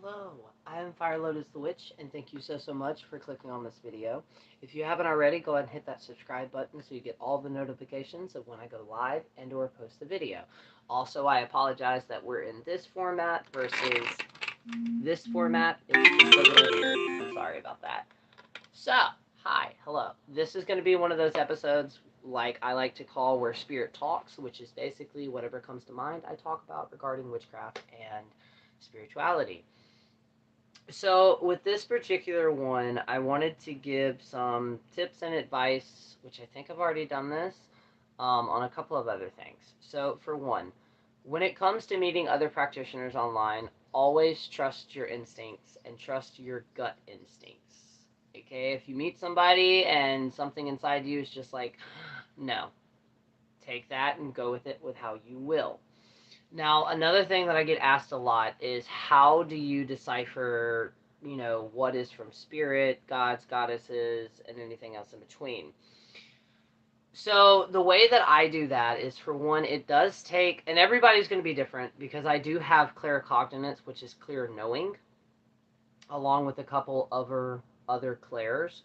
Hello, I am firelotusthewitch, and thank you so much for clicking on this video. If you haven't already, go ahead and hit that subscribe button so you get all the notifications of when I go live and or post a video. Also, I apologize that we're in this format versus this format. It's just a little weird. I'm sorry about that. So, hi, hello. This is going to be one of those episodes like I like to call where spirit talks, which is basically whatever comes to mind I talk about regarding witchcraft and spirituality. So, with this particular one, I wanted to give some tips and advice, which I think I've already done this, on a couple of other things. So, for one, when it comes to meeting other practitioners online, always trust your instincts and trust your gut instincts. Okay, if you meet somebody and something inside you is just like, no, take that and go with it with how you will. Now, another thing that I get asked a lot is how do you decipher, what is from spirit, gods, goddesses, and anything else in between? So, the way that I do that is for one, it does take, and everybody's going to be different because I do have claircognizance, which is clear knowing, along with a couple other clairs.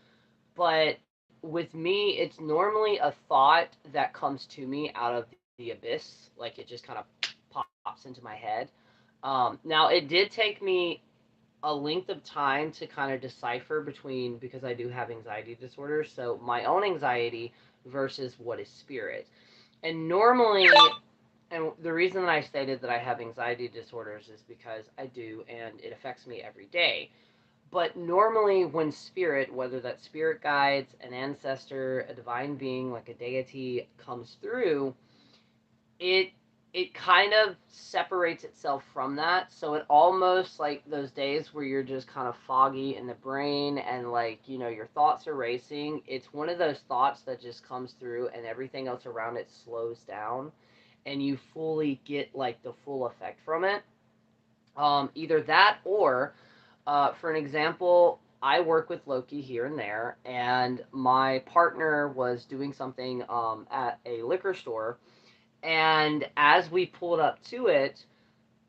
But with me, it's normally a thought that comes to me out of the abyss, like it just kind of pops into my head. Now, it did take me a length of time to kind of decipher between, because I do have anxiety disorders, so my own anxiety versus what is spirit. And normally, and the reason that I stated that I have anxiety disorders is because I do, and it affects me every day. But normally, when spirit, whether that's spirit guides, an ancestor, a divine being like a deity comes through, it it kind of separates itself from that. So it almost like those days where you're just kind of foggy in the brain and like, your thoughts are racing. It's one of those thoughts that just comes through and everything else around it slows down and you fully get like the full effect from it. Either that or, for an example, I work with Loki here and there, and my partner was doing something at a liquor store, and as we pulled up to it,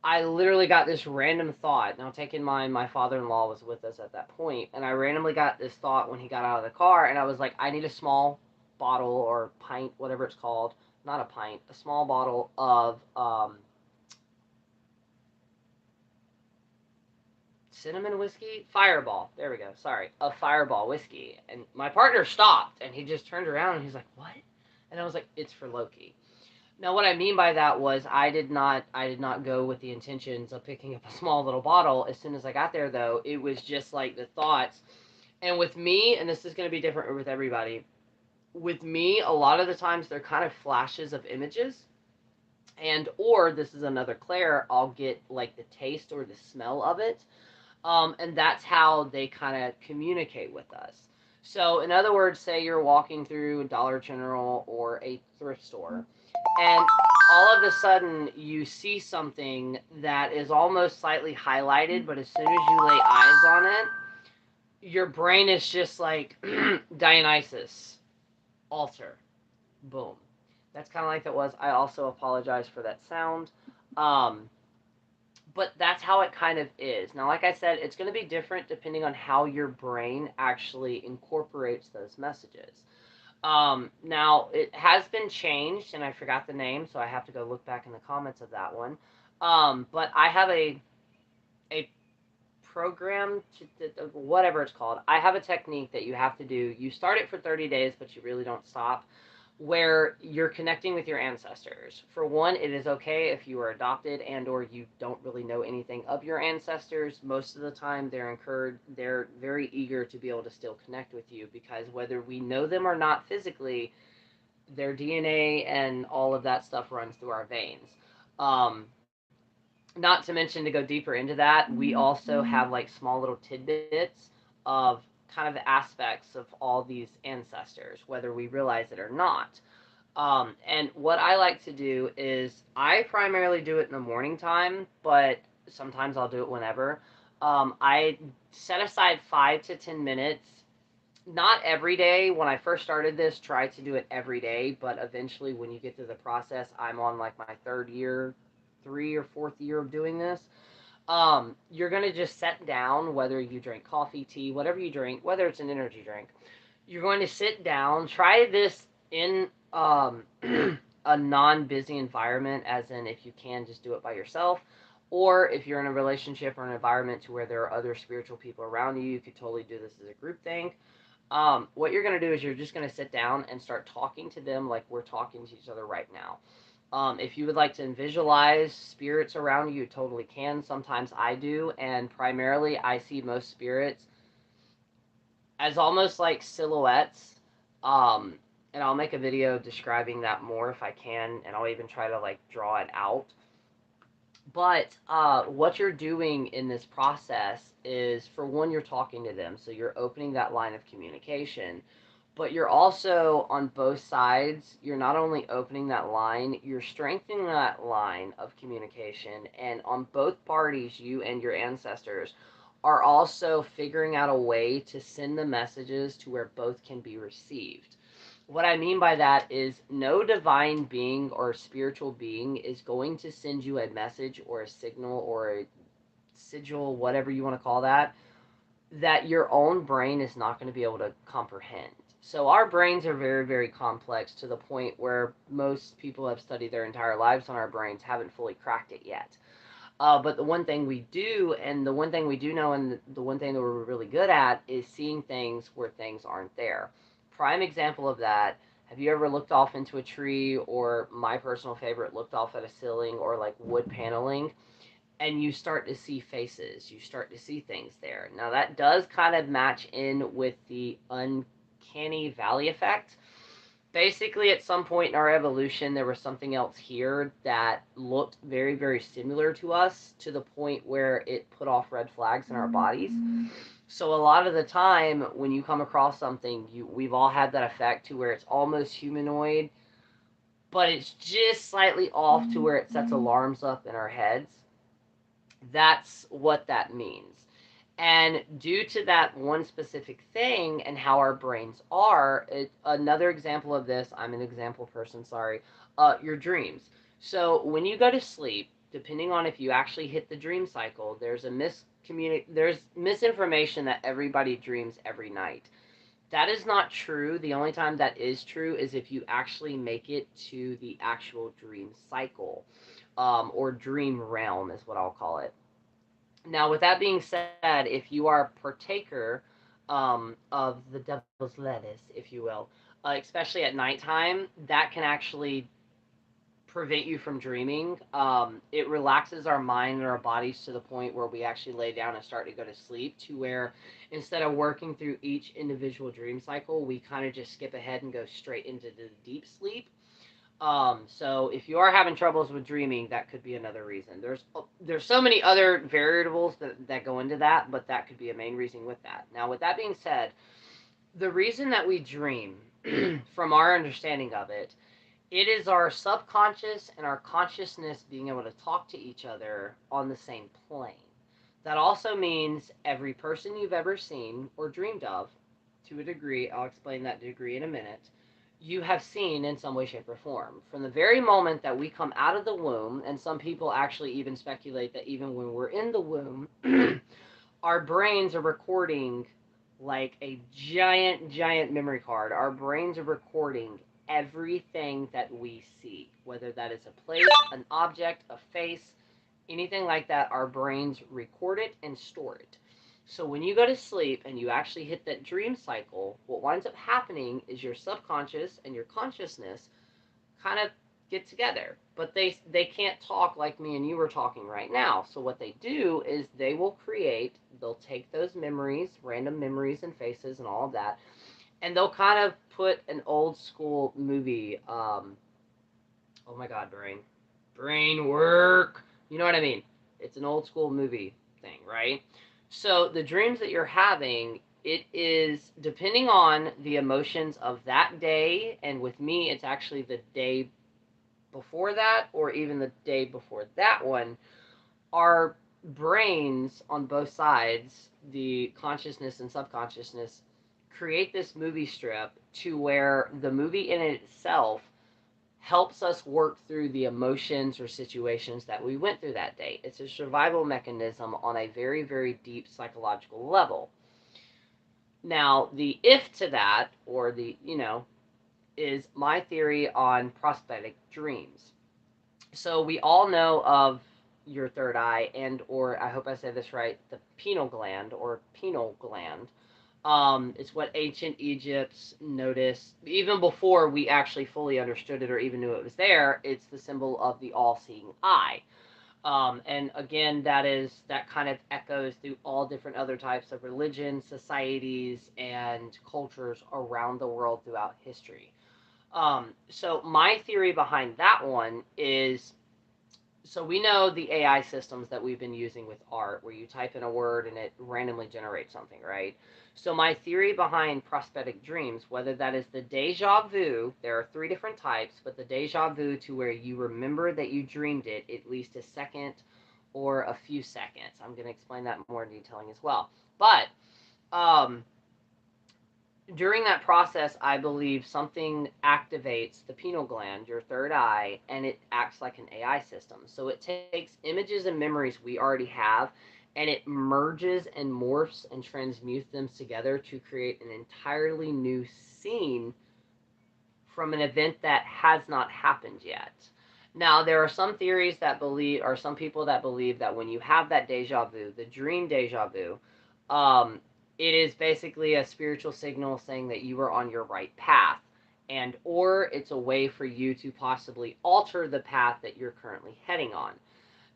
I literally got this random thought. Now, take in mind, my father-in-law was with us at that point, and I randomly got this thought when he got out of the car, and I was like, I need a small bottle or pint, whatever it's called. Not a pint, a small bottle of cinnamon whiskey? Fireball. There we go. Sorry. Of Fireball whiskey. And my partner stopped, and he just turned around, and he's like, what? And I was like, it's for Loki. Now, what I mean by that was I did not go with the intentions of picking up a small little bottle. As soon as I got there, though, it was just like the thoughts. And with me, and this is going to be different with everybody, with me, a lot of the times they're kind of flashes of images. And, or this is another Claire, I'll get like the taste or the smell of it. And that's how they kind of communicate with us. So, in other words, say you're walking through Dollar General or a thrift store, and all of a sudden you see something that is almost slightly highlighted, but as soon as you lay eyes on it, your brain is just like Dionysus, altar, boom. That's kind of like that was. I also apologize for that sound. Um, but that's how it kind of is. Now, like I said, it's going to be different depending on how your brain actually incorporates those messages. Now, it has been changed, and I forgot the name, so I have to go look back in the comments of that one. But I have a program, whatever it's called. I have a technique that you have to do. You start it for 30 days, but you really don't stop, where you're connecting with your ancestors. For one, it is okay if you are adopted and or you don't really know anything of your ancestors. Most of the time they're very eager to be able to still connect with you, because whether we know them or not physically, their DNA and all of that stuff runs through our veins. Um, Not to mention, to go deeper into that, we also have like small little tidbits of kind of the aspects of all these ancestors, whether we realize it or not. And what I like to do is I primarily do it in the morning time, but sometimes I'll do it whenever. I set aside 5 to 10 minutes. Not every day. When I first started this, tried to do it every day, but eventually, when you get through the process, I'm on like my third year, 3 or 4th year of doing this. You're going to just sit down, whether you drink coffee, tea, whatever you drink, whether it's an energy drink. You're going to sit down, try this in a non-busy environment, as in if you can just do it by yourself, or if you're in a relationship or an environment to where there are other spiritual people around you, you could totally do this as a group thing. What you're going to do is you're just going to sit down and start talking to them like we're talking to each other right now. If you would like to visualize spirits around you, you totally can. Sometimes I do, and primarily I see most spirits as almost like silhouettes. Um, and I'll make a video describing that more if I can, and I'll even try to like draw it out. But what you're doing in this process is, for one, you're talking to them, so you're opening that line of communication. But you're also on both sides. You're not only opening that line, you're strengthening that line of communication. And on both parties, you and your ancestors are also figuring out a way to send the messages to where both can be received. What I mean by that is, no divine being or spiritual being is going to send you a message or a signal or a sigil, whatever you want to call that, that your own brain is not going to be able to comprehend. So our brains are very, very complex, to the point where most people have studied their entire lives on our brains haven't fully cracked it yet. But the one thing we do, and the one thing we do know, and the one thing that we're really good at, is seeing things where things aren't there. Prime example of that, have you ever looked off into a tree, or my personal favorite, looked off at a ceiling or like wood paneling, and you start to see faces, you start to see things there. Now that does kind of match in with the uncanny valley effect. Basically, at some point in our evolution, there was something else here that looked very, very similar to us, to the point where it put off red flags in our bodies. So a lot of the time when you come across something, we've all had that effect to where it's almost humanoid, but it's just slightly off to where it sets alarms up in our heads. That's what that means. And due to that one specific thing and how our brains are, another example of this, I'm an example person, sorry, your dreams. So when you go to sleep, depending on if you actually hit the dream cycle, there's misinformation that everybody dreams every night. That is not true. The only time that is true is if you actually make it to the actual dream cycle, or dream realm is what I'll call it. Now, with that being said, if you are a partaker of the devil's lettuce, if you will, especially at nighttime, that can actually prevent you from dreaming. It relaxes our mind and our bodies to the point where we actually lay down and start to go to sleep, to where instead of working through each individual dream cycle, we kind of just skip ahead and go straight into the deep sleep. So if you are having troubles with dreaming, that could be another reason. There's so many other variables that go into that, but that could be a main reason with that. Now, with that being said, the reason that we dream, from our understanding of it, it is our subconscious and our consciousness being able to talk to each other on the same plane. That also means every person you've ever seen or dreamed of, to a degree, I'll explain that degree in a minute, you have seen in some way, shape, or form. From the very moment that we come out of the womb, and some people actually even speculate that even when we're in the womb, our brains are recording like a giant, giant memory card. Our brains are recording everything that we see, whether that is a place, an object, a face, anything like that. Our brains record it and store it. So when you go to sleep and you actually hit that dream cycle, what winds up happening is your subconscious and your consciousness kind of get together. But they can't talk like me and you are talking right now. So what they do is they'll take those memories, random memories and faces and all of that, and they'll kind of put an old school movie, oh my god, brain work. You know what I mean? It's an old school movie thing, right? So the dreams that you're having, it is depending on the emotions of that day, and with me, it's actually the day before that, or even the day before that one. Our brains on both sides, the consciousness and subconsciousness, create this movie strip to where the movie in itself helps us work through the emotions or situations that we went through that day. It's a survival mechanism on a very, very deep psychological level. Now, the if to that, or the, is my theory on prophetic dreams. So we all know of your third eye, and or I hope I say this right, the pineal gland or pineal gland. It's what ancient Egypt's noticed even before we actually fully understood it or even knew it was there. It's the symbol of the all-seeing eye. And again, that kind of echoes through all different other types of religions, societies, and cultures around the world throughout history. So my theory behind that one is, so we know the AI systems that we've been using with art, where you type in a word and it randomly generates something, right? So my theory behind prosthetic dreams, whether that is the deja vu, there are three different types, but the deja vu to where you remember that you dreamed it at least a second or a few seconds. I'm going to explain that more in detailing as well. But um, during that process, I believe something activates the pineal gland, your third eye, and it acts like an AI system. So it takes images and memories we already have, and it merges and morphs and transmutes them together to create an entirely new scene from an event that has not happened yet. Now, there are some theories that believe, or some people that believe that when you have that deja vu, the dream deja vu, um, it is basically a spiritual signal saying that you are on your right path, and or it's a way for you to possibly alter the path that you're currently heading on.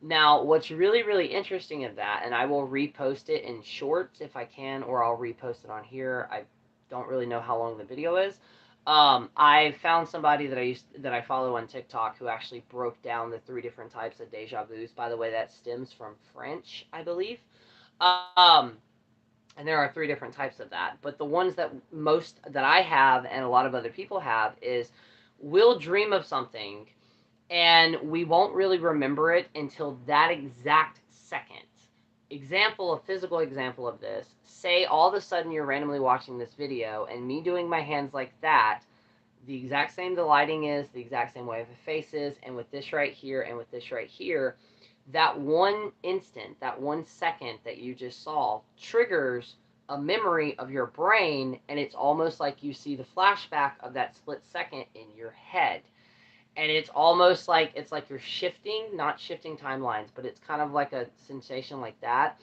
Now, what's really, really interesting of that, and I will repost it in shorts if I can, or I'll repost it on here. I don't really know how long the video is. I found somebody that I follow on TikTok who actually broke down the three different types of deja vus. By the way, that stems from French, I believe. Um, and there are three different types of that. But the ones that most that I have and a lot of other people have is we'll dream of something and we won't really remember it until that exact second. Example, a physical example of this. Say all of a sudden you're randomly watching this video and me doing my hands like that, the exact same the lighting is, the exact same way the face is, and with this right here and with this right here, that one instant, that 1 second that you just saw triggers a memory of your brain, and it's almost like you see the flashback of that split second in your head. And it's almost like you're shifting, not shifting timelines, but it's kind of like a sensation like that.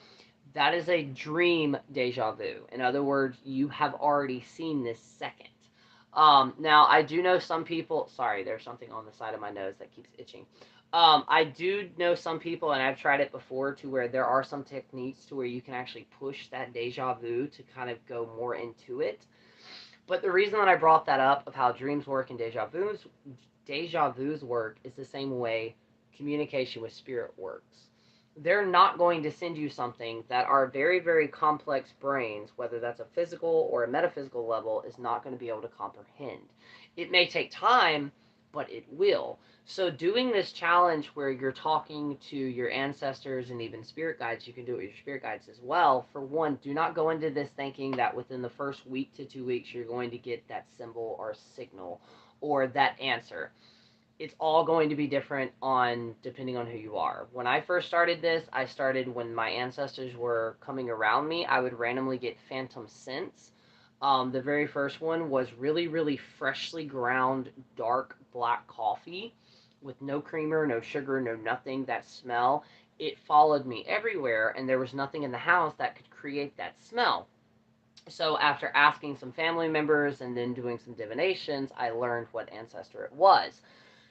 That is a dream deja vu. In other words, you have already seen this second. Now, I do know some people. Sorry, there's something on the side of my nose that keeps itching. I do know some people, and I've tried it before, to where there are some techniques to where you can actually push that deja vu to kind of go more into it. But the reason that I brought that up of how dreams work and deja vu's work is the same way communication with spirit works. They're not going to send you something that our very, very complex brains, whether that's a physical or a metaphysical level, is not going to be able to comprehend. It may take time, but it will. So doing this challenge where you're talking to your ancestors and even spirit guides, you can do it with your spirit guides as well. For one, do not go into this thinking that within the first week to 2 weeks you're going to get that symbol or signal or that answer. It's all going to be different on depending on who you are. When I first started this, I started when my ancestors were coming around me. I would randomly get phantom scents. The very first one was really, really freshly ground dark black coffee with no creamer, no sugar, no nothing. That smell, it followed me everywhere, and there was nothing in the house that could create that smell. So after asking some family members and then doing some divinations, I learned what ancestor it was.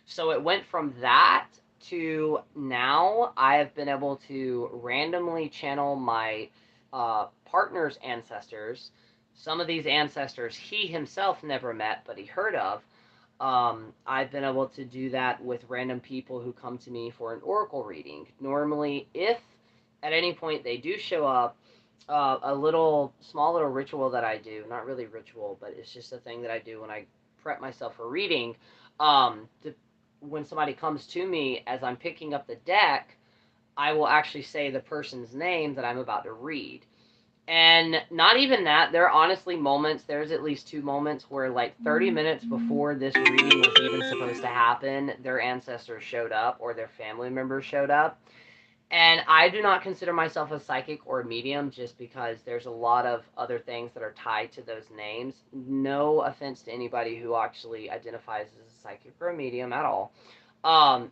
So it went from that to now I have been able to randomly channel my partner's ancestors. Some of these ancestors he himself never met, but he heard of. I've been able to do that with random people who come to me for an oracle reading. Normally, if at any point they do show up, a small little ritual that I do, not really ritual, but it's just a thing that I do when I prep myself for reading. When somebody comes to me as I'm picking up the deck, I will actually say the person's name that I'm about to read. And not even that, there are honestly moments, there's at least 2 moments where, like, 30 minutes before this reading was even supposed to happen, their ancestors showed up or their family members showed up. And I do not consider myself a psychic or a medium just because there's a lot of other things that are tied to those names. No offense to anybody who actually identifies as a psychic or a medium at all.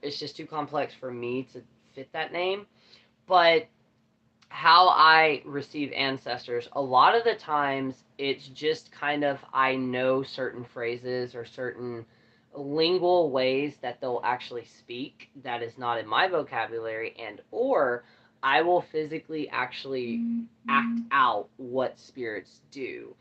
It's just too complex for me to fit that name. But how I receive ancestors, a lot of the times it's just kind of I know certain phrases or certain lingual ways that they'll actually speak that is not in my vocabulary, and or I will physically actually act out what spirits do.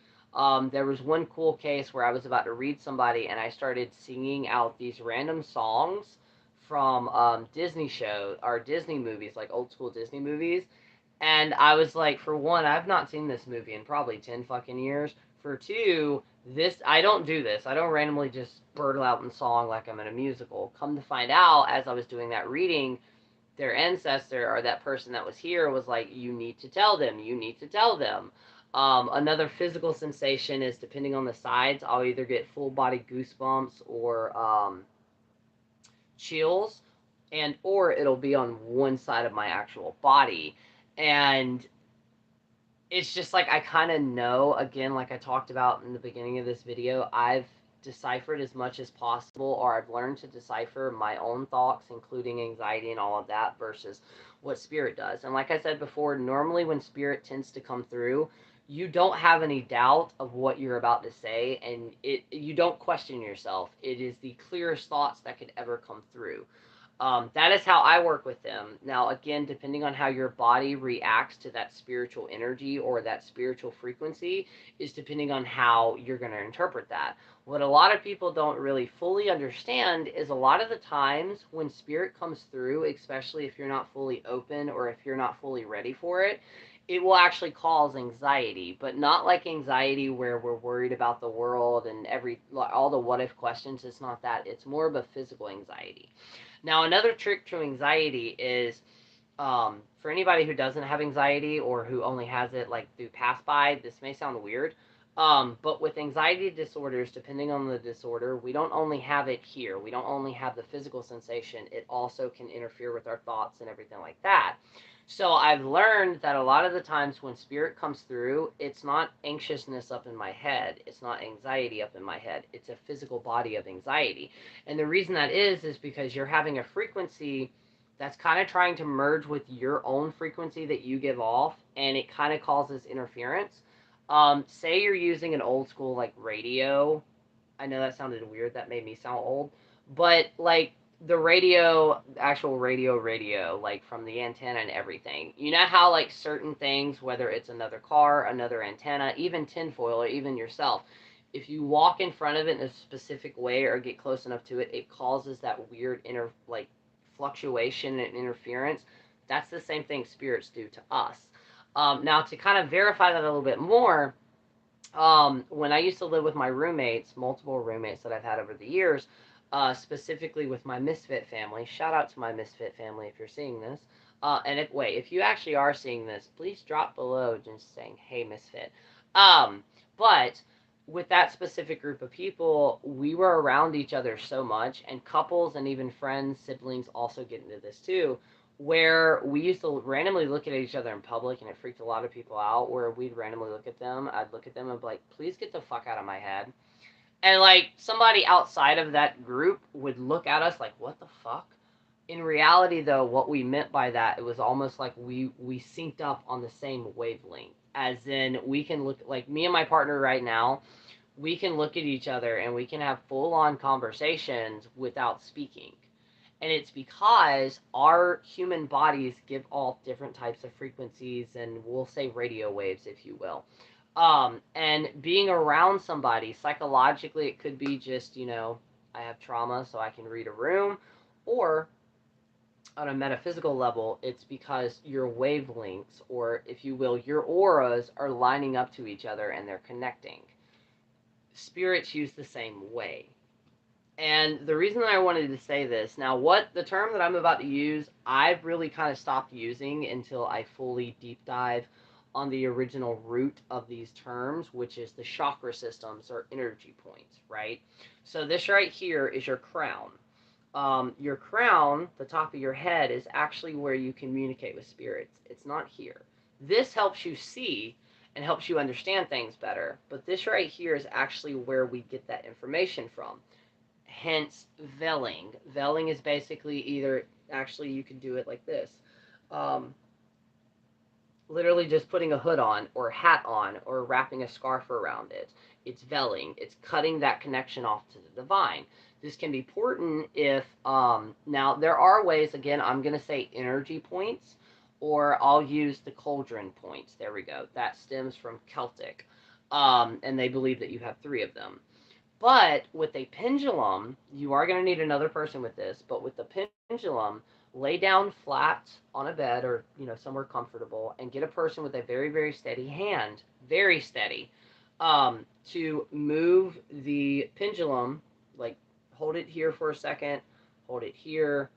There was one cool case where I was about to read somebody and I started singing out these random songs from Disney shows or Disney movies, like old school Disney movies, and I was like, for one, I've not seen this movie in probably 10 fucking years. For two, I don't do this. I don't randomly just burtle out in song like I'm in a musical. Come to find out, as I was doing that reading, their ancestor or that person that was here was like, you need to tell them, you need to tell them. Another physical sensation is depending on the sides, I'll either get full body goosebumps or chills, and or it'll be on one side of my actual body. And it's just like I kind of know, again, like I talked about in the beginning of this video, I've deciphered as much as possible, or I've learned to decipher my own thoughts, including anxiety and all of that, versus what spirit does. And like I said before, normally when spirit tends to come through, you don't have any doubt of what you're about to say, and you don't question yourself. It is the clearest thoughts that could ever come through. That is how I work with them. Now, again, depending on how your body reacts to that spiritual energy or that spiritual frequency, is depending on how you're going to interpret that. What a lot of people don't really fully understand is a lot of the times when spirit comes through, especially if you're not fully open or if you're not fully ready for it, it will actually cause anxiety, but not like anxiety where we're worried about the world and all the what if questions. It's not that. It's more of a physical anxiety. Now, another trick to anxiety is, for anybody who doesn't have anxiety or who only has it like through pass by, this may sound weird. But with anxiety disorders, depending on the disorder, we don't only have it here. We don't only have the physical sensation. It also can interfere with our thoughts and everything like that. So I've learned that a lot of the times when spirit comes through, it's not anxiousness up in my head. It's not anxiety up in my head. It's a physical body of anxiety. And the reason that is because you're having a frequency that's kind of trying to merge with your own frequency that you give off, and it kind of causes interference. Say you're using an old school like radio. I know that sounded weird. That made me sound old, but like the radio, actual radio, like from the antenna and everything. You know how like certain things, whether it's another car, another antenna, even tinfoil, or even yourself, if you walk in front of it in a specific way or get close enough to it, it causes that weird like fluctuation and interference. That's the same thing spirits do to us. Now, to kind of verify that a little bit more, when I used to live with my roommates, multiple roommates that I've had over the years, specifically with my misfit family. Shout out to my misfit family if you're seeing this. And if you actually are seeing this, please drop below just saying, "Hey, misfit." But with that specific group of people, we were around each other so much, and couples and even friends, siblings also get into this too, where we used to randomly look at each other in public, and it freaked a lot of people out, where we'd randomly look at them. I'd look at them and be like, please get the fuck out of my head. And like somebody outside of that group would look at us like, what the fuck? In reality, though, what we meant by that, it was almost like we synced up on the same wavelength. As in, we can look, like me and my partner right now, we can look at each other and we can have full on conversations without speaking. And it's because our human bodies give off different types of frequencies, and we'll say radio waves, if you will. And being around somebody, psychologically, it could be just, I have trauma, so I can read a room, or on a metaphysical level, it's because your wavelengths, or if you will, your auras are lining up to each other and they're connecting. Spirits use the same way. And the reason that I wanted to say this, now what the term that I'm about to use, I've really kind of stopped using until I fully deep dive on the original root of these terms, which is the chakra systems or energy points, right? So this right here is your crown. Your crown, the top of your head, is actually where you communicate with spirits. It's not here. This helps you see and helps you understand things better, but this right here is actually where we get that information from. Hence, veiling. Veiling is basically either, actually, you can do it like this. Um, Literally just putting a hood on or a hat on or wrapping a scarf around it. It's veiling. It's cutting that connection off to the divine. This can be important if, now there are ways, again, I'm going to say energy points, or I'll use the cauldron points. There we go. That stems from Celtic. And they believe that you have 3 of them. But with a pendulum, you are going to need another person with this, but with the pendulum, lay down flat on a bed or, somewhere comfortable and get a person with a very, very steady hand, very steady, to move the pendulum, like hold it here for a second, hold it here,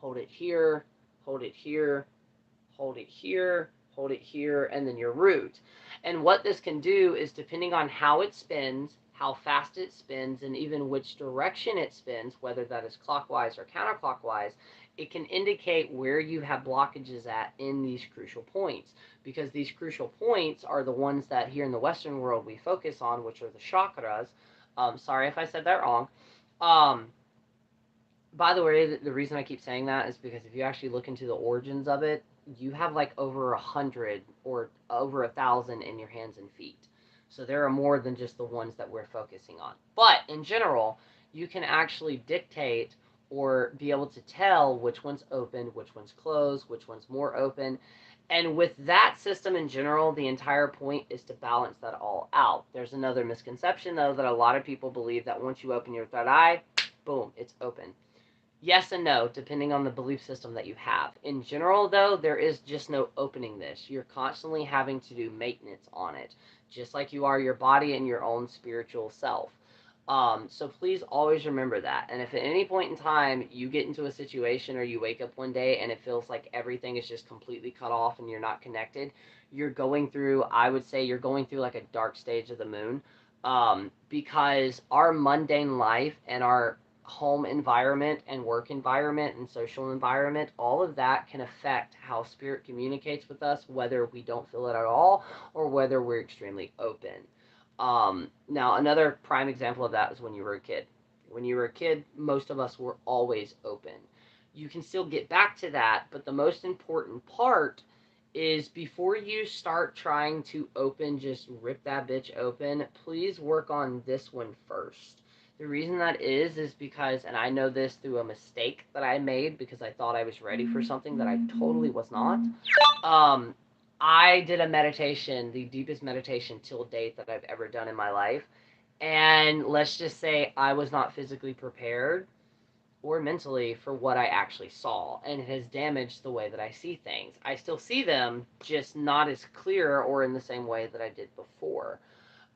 hold it here, hold it here, hold it here, hold it here, and then your root. And what this can do is, depending on how it spins, how fast it spins, and even which direction it spins, whether that is clockwise or counterclockwise, it can indicate where you have blockages at in these crucial points. Because these crucial points are the ones that here in the Western world we focus on, which are the chakras. Sorry if I said that wrong. By the way, the reason I keep saying that is because if you actually look into the origins of it, you have like over 100 or over 1,000 in your hands and feet. So there are more than just the ones that we're focusing on. But in general, you can actually dictate or be able to tell which one's open, which one's closed, which one's more open. And with that system in general, the entire point is to balance that all out. There's another misconception, though, that a lot of people believe that once you open your third eye, boom, it's open. Yes and no, depending on the belief system that you have. In general, though, there is just no opening this. You're constantly having to do maintenance on it, just like you are your body and your own spiritual self. So please always remember that. And if at any point in time you get into a situation or you wake up one day and it feels like everything is just completely cut off and you're not connected, you're going through, I would say, you're going through like a dark stage of the moon. Because our mundane life and our home environment and work environment and social environment, all of that can affect how spirit communicates with us, whether we don't feel it at all or whether we're extremely open. Now, another prime example of that is when you were a kid. When you were a kid, most of us were always open. You can still get back to that, but the most important part is before you start trying to open, just rip that bitch open, please work on this one first. The reason that is because, and I know this through a mistake that I made because I thought I was ready for something that I totally was not. I did a meditation, the deepest meditation till date that I've ever done in my life. And let's just say I was not physically prepared or mentally for what I actually saw. And it has damaged the way that I see things. I still see them, just not as clear or in the same way that I did before.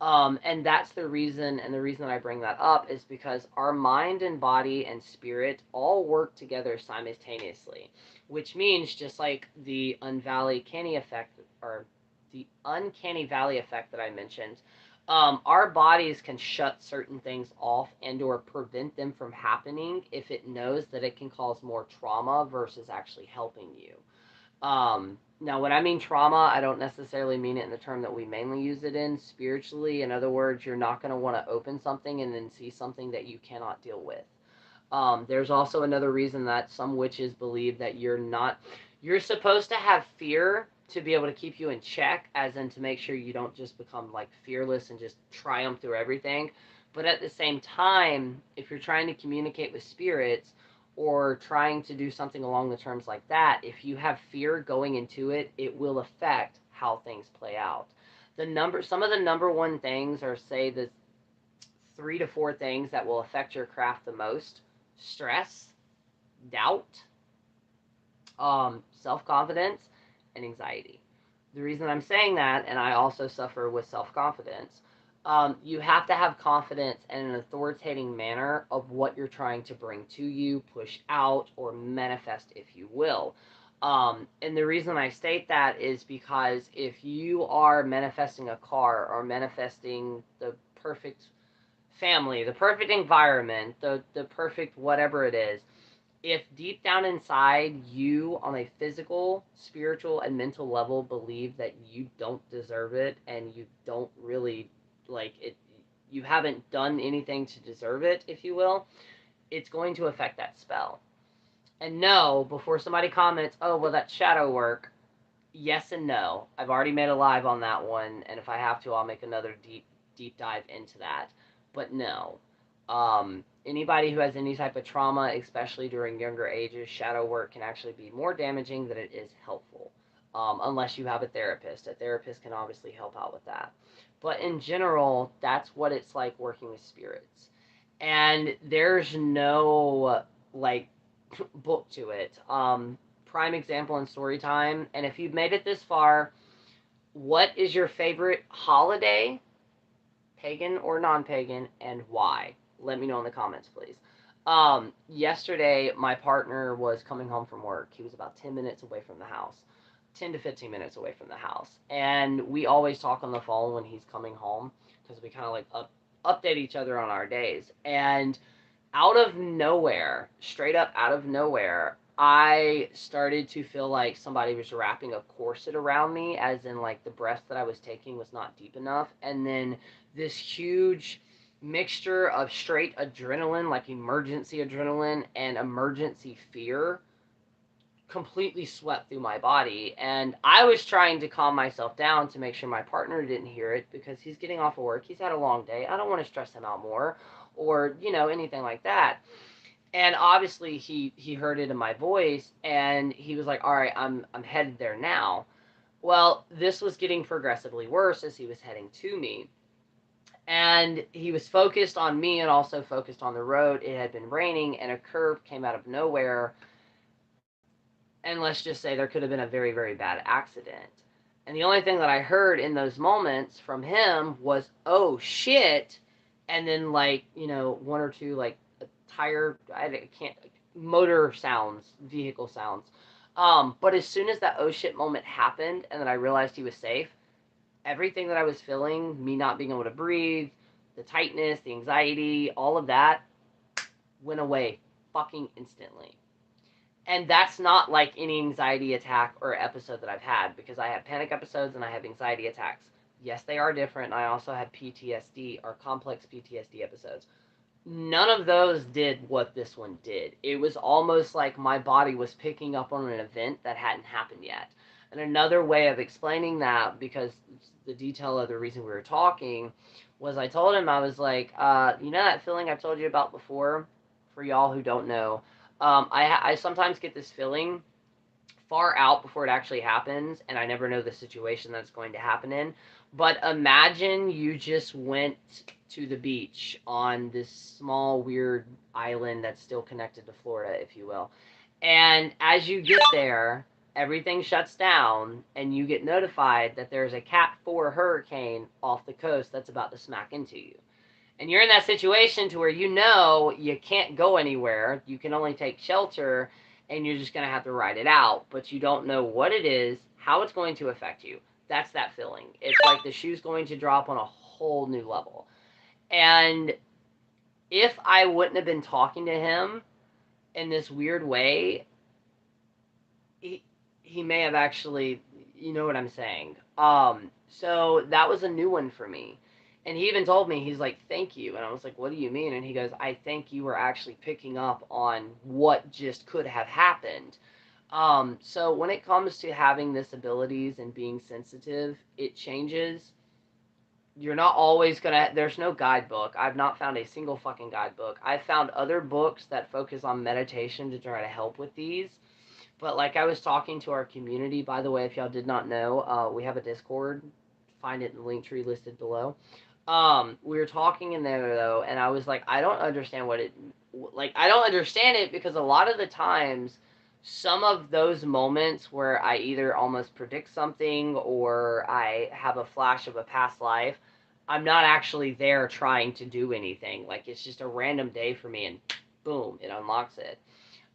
And that's the reason, and the reason that I bring that up is because our mind and body and spirit all work together simultaneously, which means just like the uncanny effect, or the uncanny valley effect that I mentioned, our bodies can shut certain things off and or prevent them from happening if it knows that it can cause more trauma versus actually helping you. Now, when I mean trauma, I don't necessarily mean it in the term that we mainly use it in spiritually. In other words, you're not going to want to open something and then see something that you cannot deal with. There's also another reason that some witches believe that you're supposed to have fear to be able to keep you in check, as in to make sure you don't just become like fearless and just triumph through everything. But at the same time, if you're trying to communicate with spirits, or trying to do something along the terms like that, if you have fear going into it, it will affect how things play out. Some of the number one things, or say the 3 to 4 things that will affect your craft the most: stress, doubt, self-confidence, and anxiety. The reason I'm saying that, and I also suffer with self-confidence, you have to have confidence in an authoritating manner of what you're trying to bring to you, push out, or manifest, if you will. And the reason I state that is because if you are manifesting a car or manifesting the perfect family, the perfect environment, the perfect whatever it is, if deep down inside you on a physical, spiritual, and mental level believe that you don't deserve it and you don't really like it, you haven't done anything to deserve it, if you will, it's going to affect that spell. And no, before somebody comments, oh, well, that's shadow work, yes and no. I've already made a live on that one, and if I have to, I'll make another deep dive into that. But no. Anybody who has any type of trauma, especially during younger ages, shadow work can actually be more damaging than it is helpful. Unless you have a therapist. A therapist can obviously help out with that. But in general, that's what it's like working with spirits. And there's no, like, book to it. Prime example in story time. And if you've made it this far, what is your favorite holiday, pagan or non-pagan, and why? Let me know in the comments, please. Yesterday, my partner was coming home from work. He was about 10 minutes away from the house, 10 to 15 minutes away from the house. And we always talk on the phone when he's coming home because we kind of like update each other on our days. And out of nowhere, straight up out of nowhere, I started to feel like somebody was wrapping a corset around me, as in like the breath that I was taking was not deep enough. And then this huge mixture of straight adrenaline, like emergency adrenaline, and emergency fear completely swept through my body. And I was trying to calm myself down to make sure my partner didn't hear it because he's getting off of work. He's had a long day. I don't want to stress him out more or, anything like that. And obviously he heard it in my voice and he was like, "All right, I'm headed there now." Well, this was getting progressively worse as he was heading to me. And he was focused on me and also focused on the road. It had been raining and a curve came out of nowhere. And let's just say there could have been a very, very bad accident. And the only thing that I heard in those moments from him was, "Oh shit." And then, like, one or two, like, tire, I can't, motor sounds, vehicle sounds. But as soon as that "oh shit" moment happened and then I realized he was safe, everything that I was feeling, me not being able to breathe, the tightness, the anxiety, all of that went away fucking instantly. And that's not like any anxiety attack or episode that I've had, because I have panic episodes and I have anxiety attacks. Yes, they are different. I also have PTSD or complex PTSD episodes. None of those did what this one did. It was almost like my body was picking up on an event that hadn't happened yet. And another way of explaining that, because the detail of the reason we were talking, was I told him, I was like, that feeling I've told you about before? For y'all who don't know, I sometimes get this feeling far out before it actually happens, and I never know the situation that's going to happen in. But imagine you just went to the beach on this small, weird island that's still connected to Florida, if you will. And as you get there, everything shuts down, and you get notified that there's a Cat 4 hurricane off the coast that's about to smack into you. And you're in that situation to where you can't go anywhere. You can only take shelter, and you're just going to have to ride it out. But you don't know what it is, how it's going to affect you. That's that feeling. It's like the shoe's going to drop on a whole new level. And if I wouldn't have been talking to him in this weird way, he may have actually, you know what I'm saying. So that was a new one for me. And he even told me, he's like, "Thank you." And I was like, "What do you mean?" And he goes, "I think you were actually picking up on what just could have happened." So when it comes to having this abilities and being sensitive, it changes. You're not always there's no guidebook. I've not found a single fucking guidebook. I've found other books that focus on meditation to try to help with these. But like I was talking to our community, by the way, if y'all did not know, we have a Discord. Find it in the link tree listed below. We were talking in there though, and I was like, I don't understand I don't understand it, because a lot of the times, some of those moments where I either almost predict something or I have a flash of a past life, I'm not actually there trying to do anything. Like, it's just a random day for me, and boom, it unlocks it.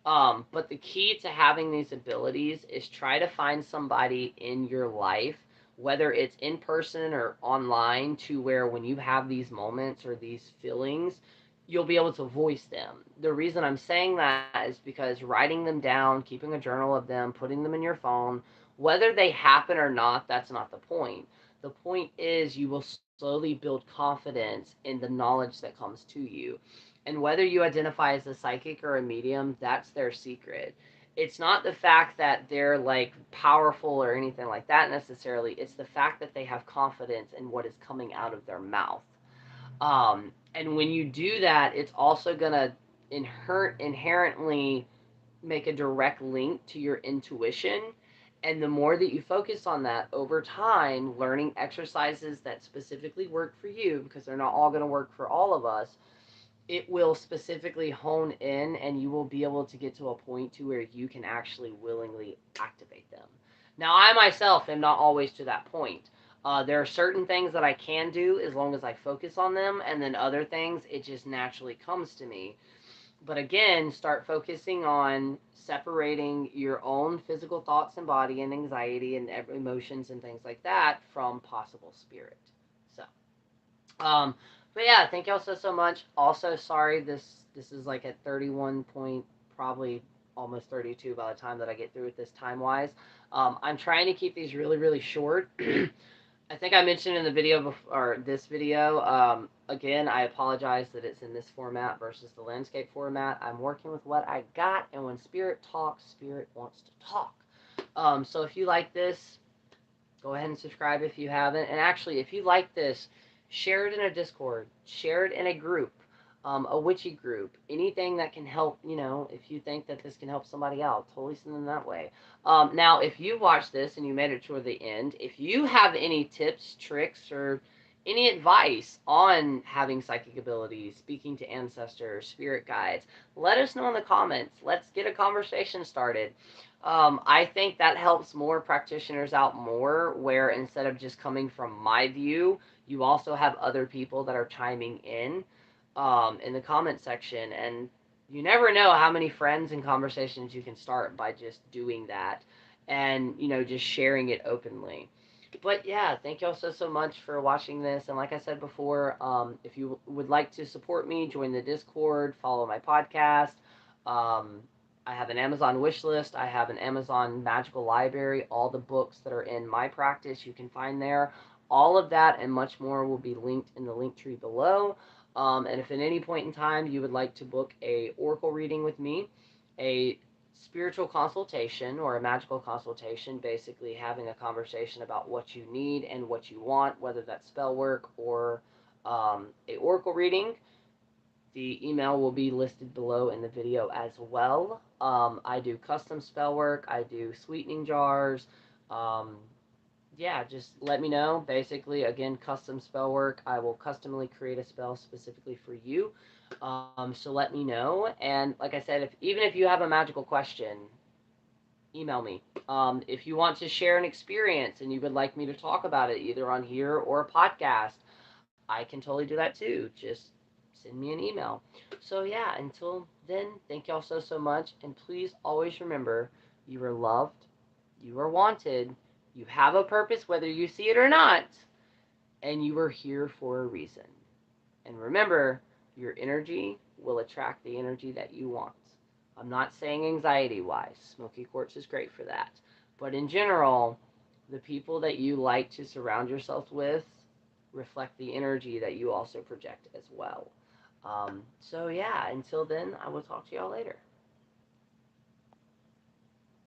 But the key to having these abilities is try to find somebody in your life, whether it's in person or online, to where when you have these moments or these feelings, you'll be able to voice them. The reason I'm saying that is because writing them down, keeping a journal of them, putting them in your phone, whether they happen or not, that's not the point. The point is you will slowly build confidence in the knowledge that comes to you. And whether you identify as a psychic or a medium, that's their secret. It's not the fact that they're like powerful or anything like that necessarily. It's the fact that they have confidence in what is coming out of their mouth. And when you do that, it's also going to inherently make a direct link to your intuition. And the more that you focus on that over time, learning exercises that specifically work for you, because they're not all going to work for all of us, it will specifically hone in, and you will be able to get to a point to where you can actually willingly activate them. Now, I myself am not always to that point. There are certain things that I can do as long as I focus on them, and then other things, it just naturally comes to me. But again, start focusing on separating your own physical thoughts and body and anxiety and emotions and things like that from possible spirit. So, um, but yeah, thank y'all so much. Also, sorry this is like at 31 point, probably almost 32 by the time that I get through with this time wise. I'm trying to keep these really short. I think I mentioned in the video before, or this video. Again, I apologize that it's in this format versus the landscape format. I'm working with what I got, and when spirit talks, spirit wants to talk. So if you like this, go ahead and subscribe if you haven't. And actually, if you like this, share it in a Discord, share it in a group, a witchy group, anything that can help. If you think that this can help somebody out, totally send them that way. Now, if you watch this and you made it toward the end, if you have any tips, tricks, or any advice on having psychic abilities, speaking to ancestors, spirit guides, let us know in the comments. Let's get a conversation started. I think that helps more practitioners out more, where instead of just coming from my view, you also have other people that are chiming in the comment section. And you never know how many friends and conversations you can start by just doing that and, just sharing it openly. But yeah, thank y'all so much for watching this. And like I said before, if you would like to support me, join the Discord, follow my podcast. Um, I have an Amazon wish list. I have an Amazon magical library. All the books that are in my practice you can find there. All of that and much more will be linked in the link tree below. And if at any point in time you would like to book a oracle reading with me, a spiritual consultation or a magical consultation, basically having a conversation about what you need and what you want, whether that's spell work or a oracle reading, the email will be listed below in the video as well. I do custom spell work. I do sweetening jars. Um, yeah, just let me know. Basically, again, custom spell work. I will customly create a spell specifically for you. So let me know. And like I said, even if you have a magical question, email me. If you want to share an experience and you would like me to talk about it either on here or a podcast, I can totally do that too. Just send me an email. So yeah, until then, thank y'all so much. And please always remember, you are loved, you are wanted, you have a purpose whether you see it or not, and you are here for a reason. And remember, your energy will attract the energy that you want. I'm not saying anxiety-wise. Smoky quartz is great for that. But in general, the people that you like to surround yourself with reflect the energy that you also project as well. So yeah, until then, I will talk to y'all later.